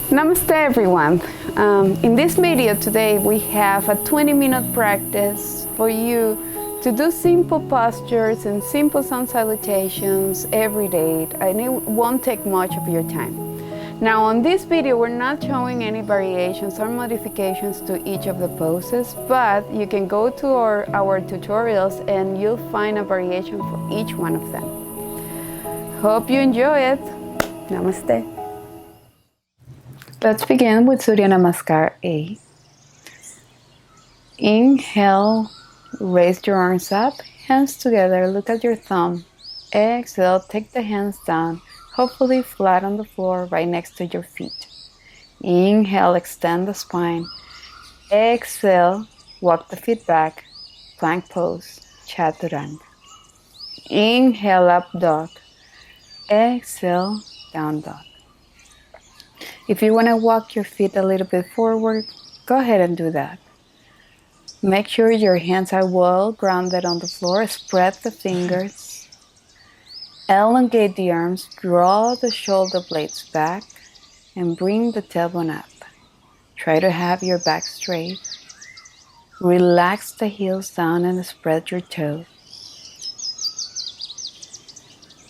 Namaste everyone. In this video today we have a 20-minute practice for you to do simple postures and simple sun salutations every day, and it won't take much of your time. Now on this video we're not showing any variations or modifications to each of the poses, but you can go to our tutorials and you'll find a variation for each one of them. Hope you enjoy it. Namaste. Let's begin with Surya Namaskar A. Inhale, raise your arms up, hands together, look at your thumb. Exhale, take the hands down, hopefully flat on the floor right next to your feet. Inhale, extend the spine. Exhale, walk the feet back, plank pose, chaturanga. Inhale, up dog. Exhale, down dog. If you want to walk your feet a little bit forward, go ahead and do that. Make sure your hands are well grounded on the floor. Spread the fingers. Elongate the arms. Draw the shoulder blades back and bring the tailbone up. Try to have your back straight. Relax the heels down and spread your toes.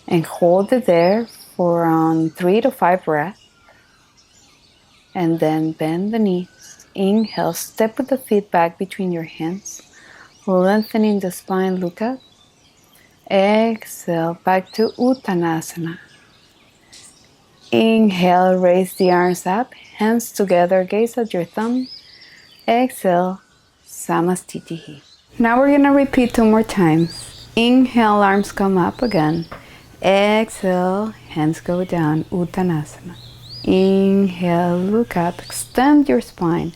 And hold it there for around 3 to 5 breaths. And then bend the knees. Inhale, step with the feet back between your hands, lengthening the spine, look up. Exhale, back to Uttanasana. Inhale, raise the arms up, hands together, gaze at your thumb. Exhale, Samastitihi. Now we're going to repeat 2 more times. Inhale, arms come up again. Exhale, hands go down, Uttanasana. Inhale, look up, extend your spine.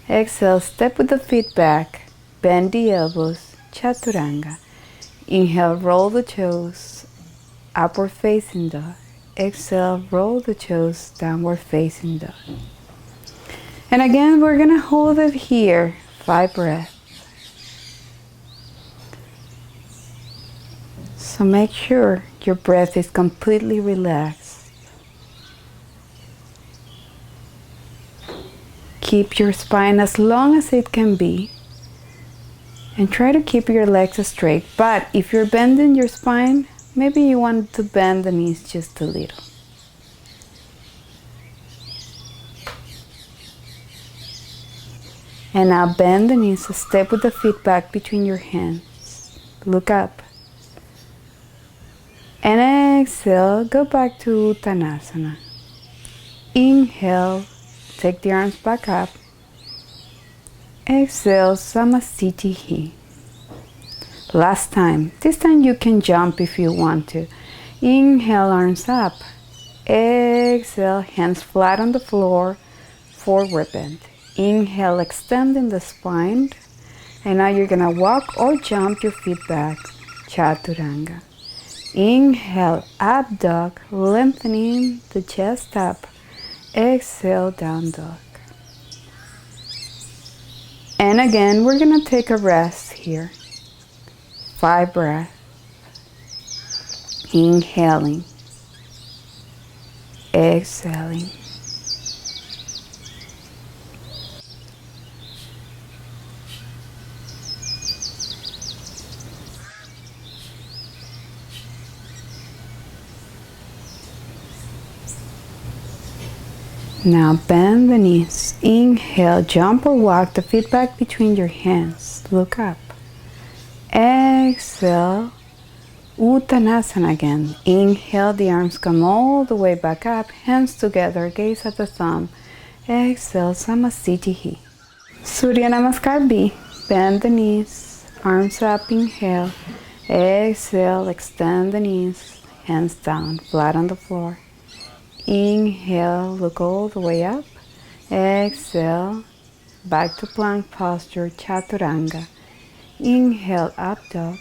Exhale, step with the feet back, bend the elbows, chaturanga. Inhale, roll the toes, upward facing dog. Exhale, roll the toes, downward facing dog. And again, we're gonna hold it here, 5 breaths. So make sure your breath is completely relaxed. Keep your spine as long as it can be and try to keep your legs straight. But if you're bending your spine, maybe you want to bend the knees just a little. And now bend the knees, step with the feet back between your hands. Look up. And exhale, go back to Uttanasana. Inhale. Take the arms back up. Exhale, Samastitihi. Last time. This time you can jump if you want to. Inhale, arms up. Exhale, hands flat on the floor, forward bend. Inhale, extending the spine. And now you're gonna walk or jump your feet back, chaturanga. Inhale, up dog, lengthening the chest up. Exhale, down dog. And again, we're gonna take a rest here. 5 breaths. Inhaling. Exhaling. Now bend the knees. Inhale, jump or walk the feet back between your hands. Look up. Exhale, Uttanasana again. Inhale, the arms come all the way back up, hands together, gaze at the thumb. Exhale, Samastitihi. Surya Namaskar B. Bend the knees, arms up, inhale. Exhale, extend the knees, hands down, flat on the floor. Inhale, look all the way up. Exhale, back to plank posture, chaturanga. Inhale, up dog.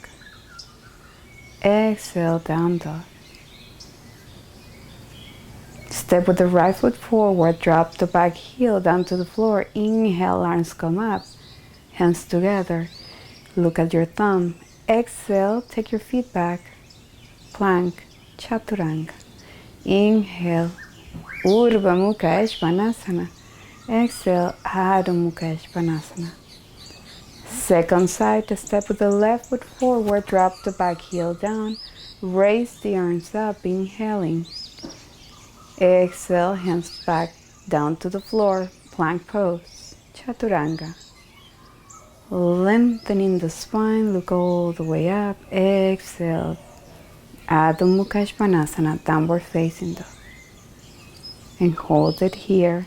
Exhale, down dog. Step with the right foot forward, drop the back heel down to the floor. Inhale, arms come up, hands together. Look at your thumb. Exhale, take your feet back, plank, chaturanga. Inhale, Urdhva Mukha Svanasana. Exhale, Adho Mukha Svanasana. Second side, step with the left foot forward, drop the back heel down, raise the arms up, inhaling. Exhale, hands back down to the floor, plank pose, Chaturanga. Lengthening the spine, look all the way up. Exhale, Adho Mukha Svanasana, downward facing dog. And hold it here,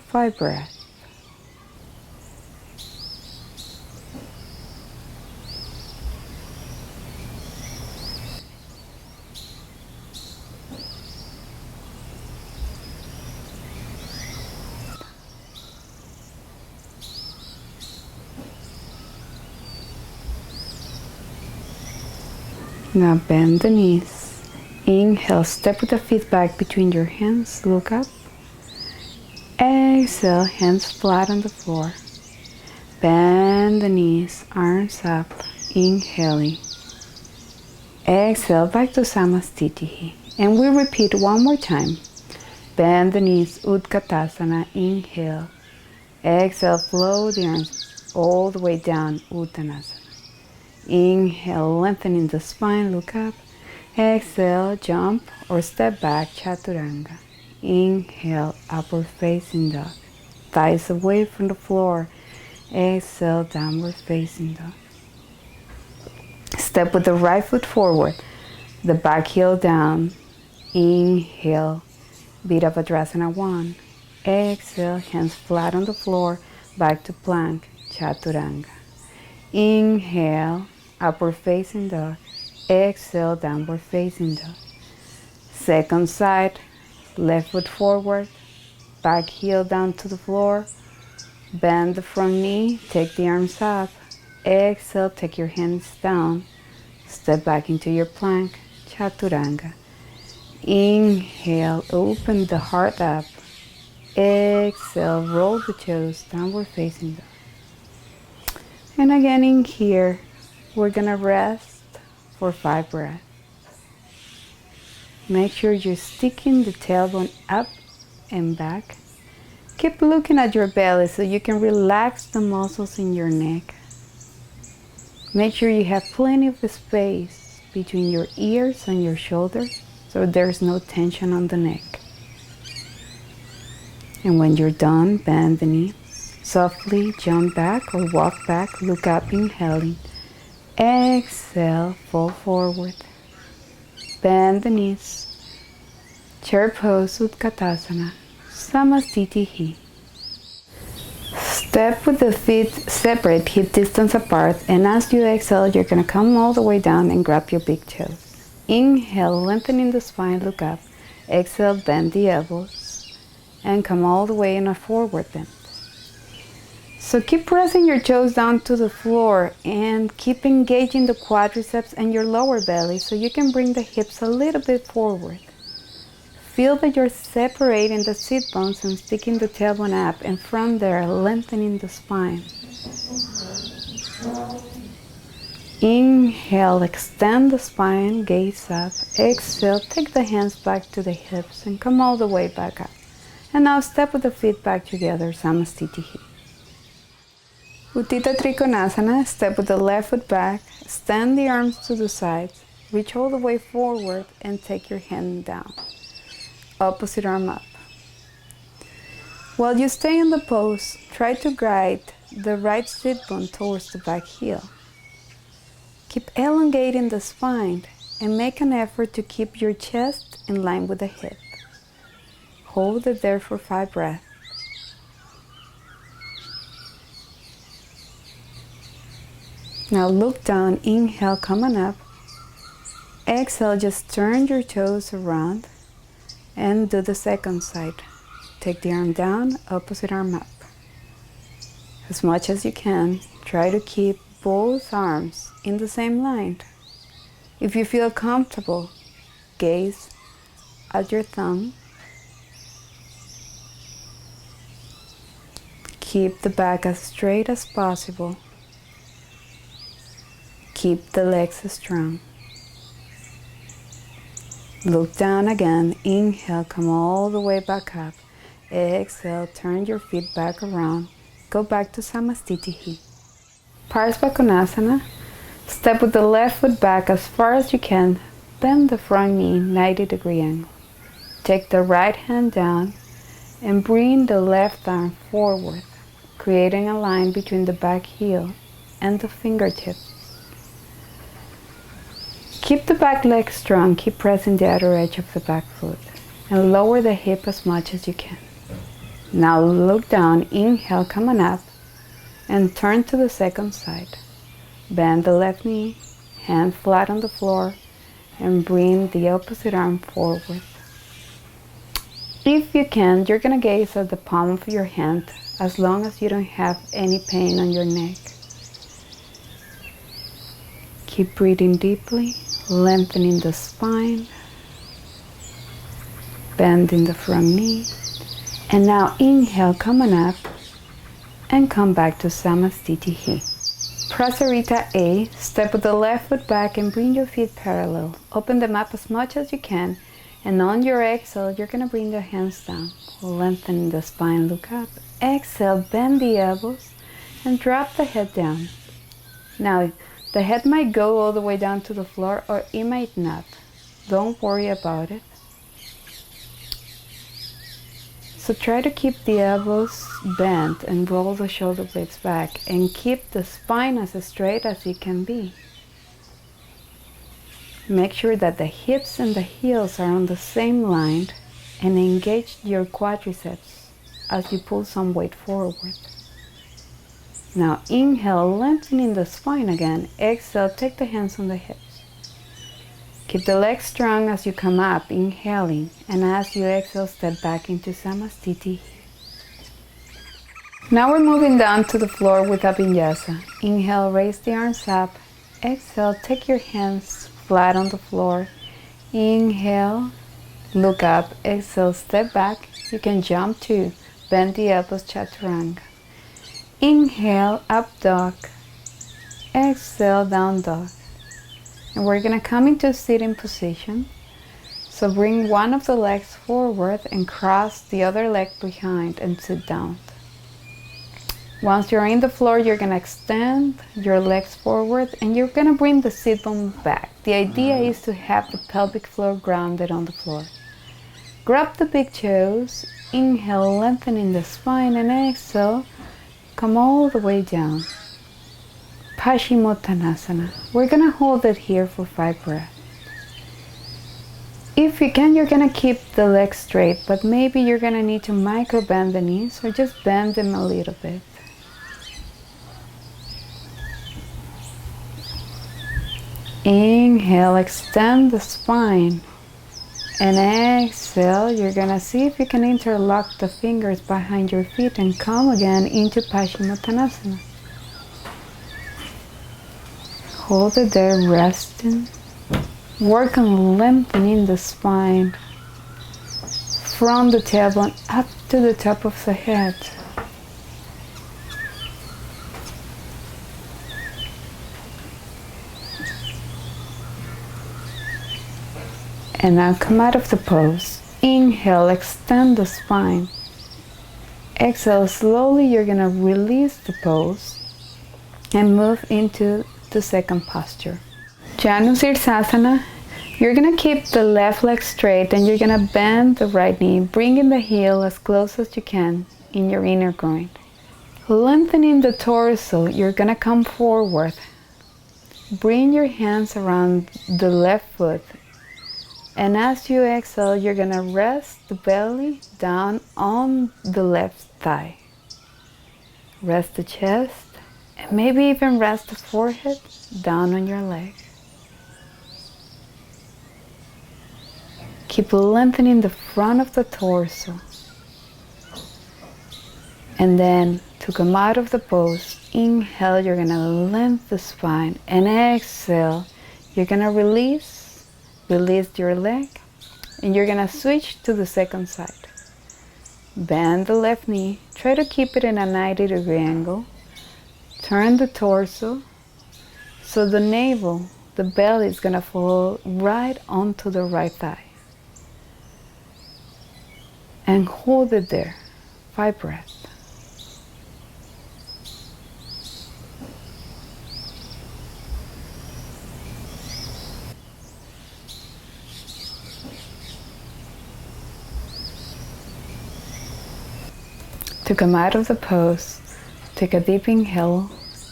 5 breaths. Now bend the knees. Inhale, step with the feet back between your hands, look up. Exhale, hands flat on the floor. Bend the knees, arms up, inhaling. Exhale, back to Namaste. And we repeat one more time. Bend the knees, Utkatasana, inhale. Exhale, flow the arms all the way down, Uttanasana. Inhale, lengthening the spine, look up. Exhale, jump or step back, Chaturanga. Inhale, upward facing dog. Thighs away from the floor. Exhale, downward facing dog. Step with the right foot forward, the back heel down. Inhale, Virabhadrasana 1. Exhale, hands flat on the floor, back to plank, Chaturanga. Inhale, upward facing dog. Exhale, downward facing dog. Second side, left foot forward, back heel down to the floor. Bend the front knee, take the arms up. Exhale, take your hands down. Step back into your plank, Chaturanga. Inhale, open the heart up. Exhale, roll the toes, downward facing dog. And again in here, we're gonna rest for 5 breaths. Make sure you're sticking the tailbone up and back. Keep looking at your belly so you can relax the muscles in your neck. Make sure you have plenty of space between your ears and your shoulders so there's no tension on the neck. And when you're done, bend the knees. Softly jump back or walk back, look up, inhaling. Exhale, fall forward. Bend the knees. Chair pose, Utkatasana, Samastitihi. Step with the feet separate, hip distance apart, and as you exhale, you're going to come all the way down and grab your big toes. Inhale, lengthening the spine, look up. Exhale, bend the elbows, and come all the way in a forward bend. So keep pressing your toes down to the floor and keep engaging the quadriceps and your lower belly so you can bring the hips a little bit forward. Feel that you're separating the sit bones and sticking the tailbone up, and from there, lengthening the spine. Inhale, extend the spine, gaze up. Exhale, take the hands back to the hips and come all the way back up. And now step with the feet back together, Samastitihi. Uttita Trikonasana, step with the left foot back, extend the arms to the sides, reach all the way forward and take your hand down. Opposite arm up. While you stay in the pose, try to guide the right sit bone towards the back heel. Keep elongating the spine and make an effort to keep your chest in line with the hip. Hold it there for 5 breaths. Now look down, inhale, coming up. Exhale, just turn your toes around and do the second side. Take the arm down, opposite arm up. As much as you can, try to keep both arms in the same line. If you feel comfortable, gaze at your thumb. Keep the back as straight as possible. Keep the legs strong. Look down again. Inhale, come all the way back up. Exhale, turn your feet back around. Go back to Samastitihi. Parsvakonasana. Step with the left foot back as far as you can. Bend the front knee 90-degree angle. Take the right hand down and bring the left arm forward, creating a line between the back heel and the fingertip. Keep the back leg strong. Keep pressing the outer edge of the back foot and lower the hip as much as you can. Now look down. Inhale, come on up and turn to the second side. Bend the left knee, hand flat on the floor, and bring the opposite arm forward. If you can, you're going to gaze at the palm of your hand as long as you don't have any pain on your neck. Keep breathing deeply, lengthening the spine, bending the front knee. And now inhale, come on up and come back to Samastitihi. Prasarita A, step with the left foot back and bring your feet parallel. Open them up as much as you can. And on your exhale, you're going to bring the hands down, lengthening the spine, look up. Exhale, bend the elbows and drop the head down. Now, the head might go all the way down to the floor or it might not. Don't worry about it. So try to keep the elbows bent and roll the shoulder blades back and keep the spine as straight as it can be. Make sure that the hips and the heels are on the same line and engage your quadriceps as you pull some weight forward. Now inhale, lengthening the spine again. Exhale, take the hands on the hips. Keep the legs strong as you come up, inhaling, and as you exhale, step back into Samastitihi. Now we're moving down to the floor with a vinyasa. Inhale, raise the arms up. Exhale, take your hands flat on the floor. Inhale, look up. Exhale, step back. You can jump too. Bend the elbows, chaturanga. Inhale, up dog. Exhale, down dog. And we're going to come into sitting position. So bring one of the legs forward and cross the other leg behind and sit down. Once you're in the floor, you're going to extend your legs forward and you're going to bring the sit bone back. The idea is to have the pelvic floor grounded on the floor. Grab the big toes, inhale, lengthening the spine, and exhale, come all the way down. Paschimottanasana. We're going to hold it here for 5 breaths. If you can, you're going to keep the legs straight, but maybe you're going to need to micro bend the knees or just bend them a little bit. Inhale, extend the spine. And exhale, you're going to see if you can interlock the fingers behind your feet and come again into Paschimottanasana. Hold it there, resting. Work on lengthening the spine from the tailbone up to the top of the head. And now come out of the pose. Inhale, extend the spine. Exhale, slowly you're going to release the pose and move into the second posture. Janu Sirsasana. You're going to keep the left leg straight and you're going to bend the right knee, bringing the heel as close as you can in your inner groin. Lengthening the torso, you're going to come forward. Bring your hands around the left foot. And as you exhale, you're going to rest the belly down on the left thigh. Rest the chest and maybe even rest the forehead down on your leg. Keep lengthening the front of the torso. And then to come out of the pose, inhale, you're going to lengthen the spine. And exhale, you're going to release your leg, and you're gonna switch to the second side. Bend the left knee, try to keep it in a 90-degree angle. Turn the torso, so the navel, the belly is gonna fall right onto the right thigh. and hold it there. 5 breaths. To come out of the pose, take a deep inhale,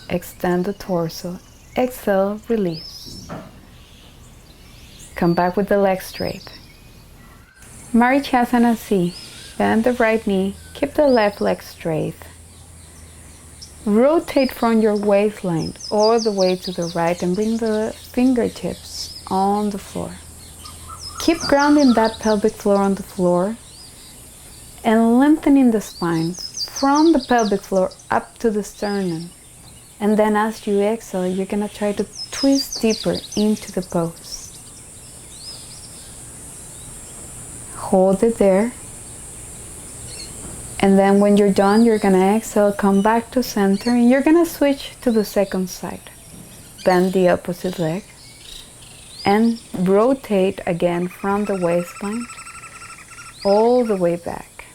extend the torso, exhale, release. Come back with the legs straight. Asana C. Bend the right knee, keep the left leg straight. Rotate from your waistline all the way to the right and bring the fingertips on the floor. Keep grounding that pelvic floor on the floor and lengthening the spine from the pelvic floor up to the sternum. And then as you exhale, you're gonna try to twist deeper into the pose. Hold it there. And then when you're done, you're gonna exhale, come back to center, and you're gonna switch to the second side. Bend the opposite leg and rotate again from the waistline all the way back.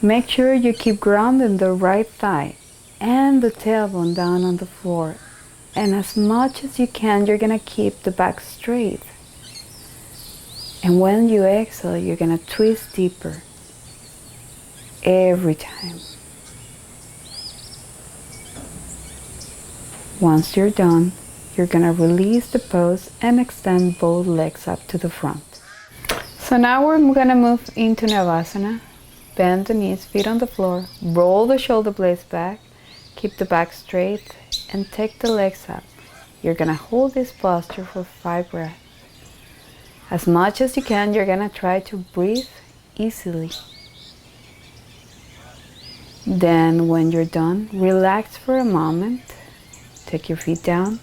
Make sure you keep grounding the right thigh and the tailbone down on the floor. And as much as you can, you're gonna keep the back straight. And when you exhale, you're gonna twist deeper every time. Once you're done, you're gonna release the pose and extend both legs up to the front. So now we're gonna move into Navasana. Bend the knees, feet on the floor, roll the shoulder blades back, keep the back straight, and take the legs up. You're gonna hold this posture for 5 breaths. As much as you can, you're gonna try to breathe easily. Then when you're done, relax for a moment, take your feet down,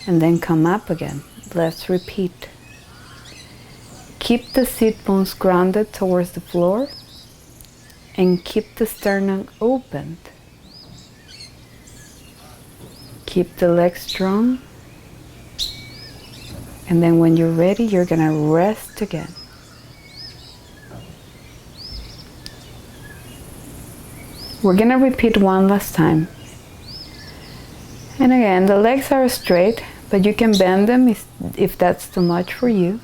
and then come up again. Let's repeat. Keep the sit bones grounded towards the floor, and keep the sternum opened. Keep the legs strong. And then when you're ready, you're gonna rest again. We're gonna repeat one last time. And again, the legs are straight, but you can bend them if that's too much for you.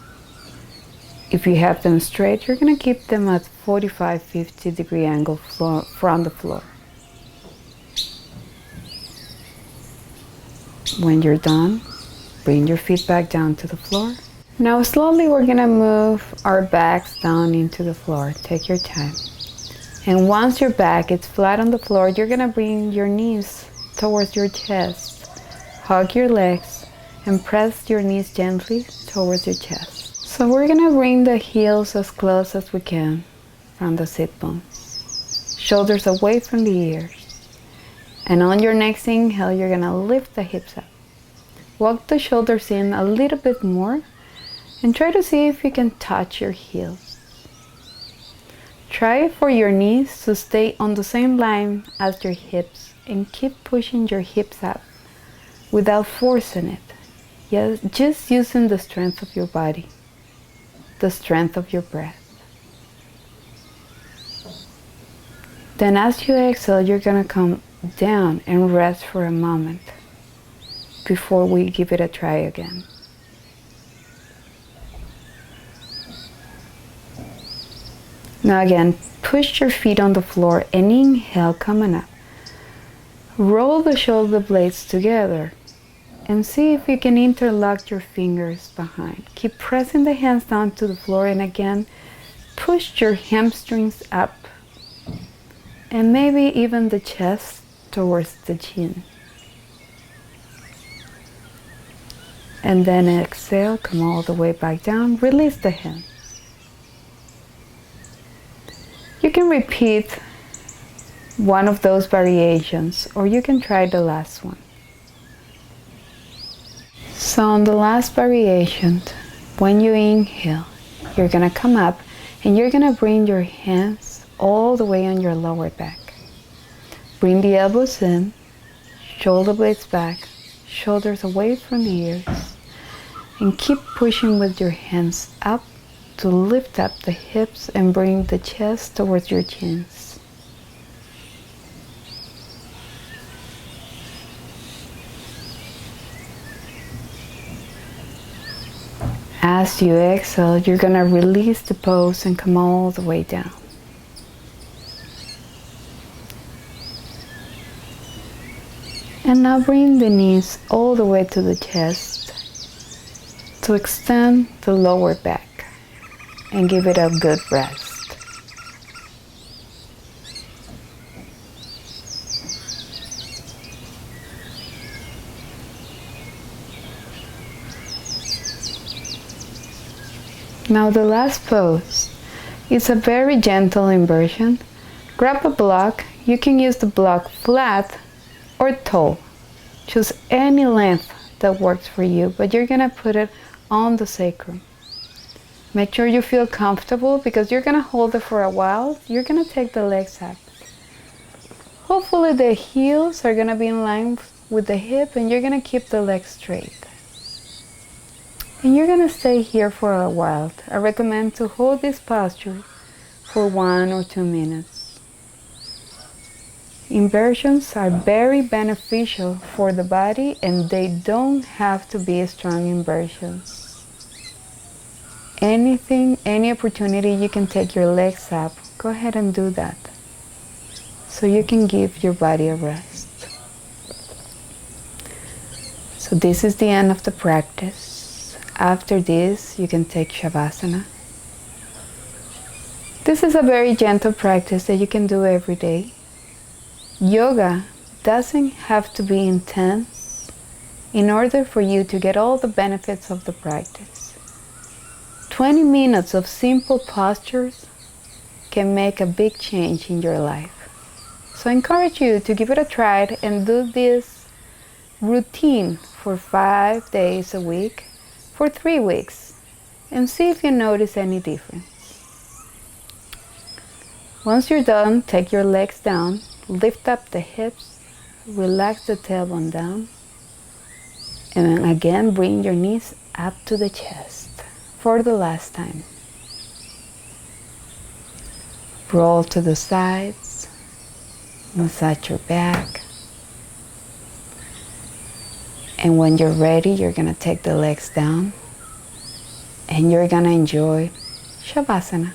If you have them straight, you're gonna keep them at 45-50 degree angle from the floor. When you're done, bring your feet back down to the floor. Now slowly we're gonna move our backs down into the floor. Take your time. And once your back is flat on the floor, you're gonna bring your knees towards your chest. Hug your legs and press your knees gently towards your chest. So we're gonna bring the heels as close as we can from the sit bones. Shoulders away from the ears. And on your next inhale, you're gonna lift the hips up. Walk the shoulders in a little bit more and try to see if you can touch your heels. Try for your knees to stay on the same line as your hips and keep pushing your hips up without forcing it. Yes, just using the strength of your body, the strength of your breath. Then as you exhale, you're gonna come down and rest for a moment before we give it a try again. Now again, push your feet on the floor and inhale, coming up. Roll the shoulder blades together and see if you can interlock your fingers behind. Keep pressing the hands down to the floor and again, push your hamstrings up and maybe even the chest towards the chin. And then exhale, come all the way back down, release the hands. You can repeat one of those variations or you can try the last one. So on the last variation, when you inhale, you're gonna come up and you're gonna bring your hands all the way on your lower back. Bring the elbows in, shoulder blades back, shoulders away from the ears, and keep pushing with your hands up to lift up the hips and bring the chest towards your chins. As you exhale, you're going to release the pose and come all the way down. And now bring the knees all the way to the chest to extend the lower back and give it a good rest. Now the last pose is a very gentle inversion. Grab a block. You can use the block flat or tall. Choose any length that works for you, but you're gonna put it on the sacrum. Make sure you feel comfortable because you're gonna hold it for a while. You're gonna take the legs up. Hopefully the heels are gonna be in line with the hip and you're gonna keep the legs straight. And you're gonna stay here for a while. I recommend to hold this posture for 1 or 2 minutes. Inversions are very beneficial for the body and they don't have to be strong inversions. Any opportunity you can take your legs up, go ahead and do that. So you can give your body a rest. So this is the end of the practice. After this, you can take Shavasana. This is a very gentle practice that you can do every day. Yoga doesn't have to be intense in order for you to get all the benefits of the practice. 20 minutes of simple postures can make a big change in your life. So I encourage you to give it a try and do this routine for 5 days a week for 3 weeks and see if you notice any difference. Once you're done, take your legs down. Lift up the hips, relax the tailbone down, and then again bring your knees up to the chest for the last time. Roll to the sides, massage your back, and when you're ready, you're gonna take the legs down and you're gonna enjoy Shavasana.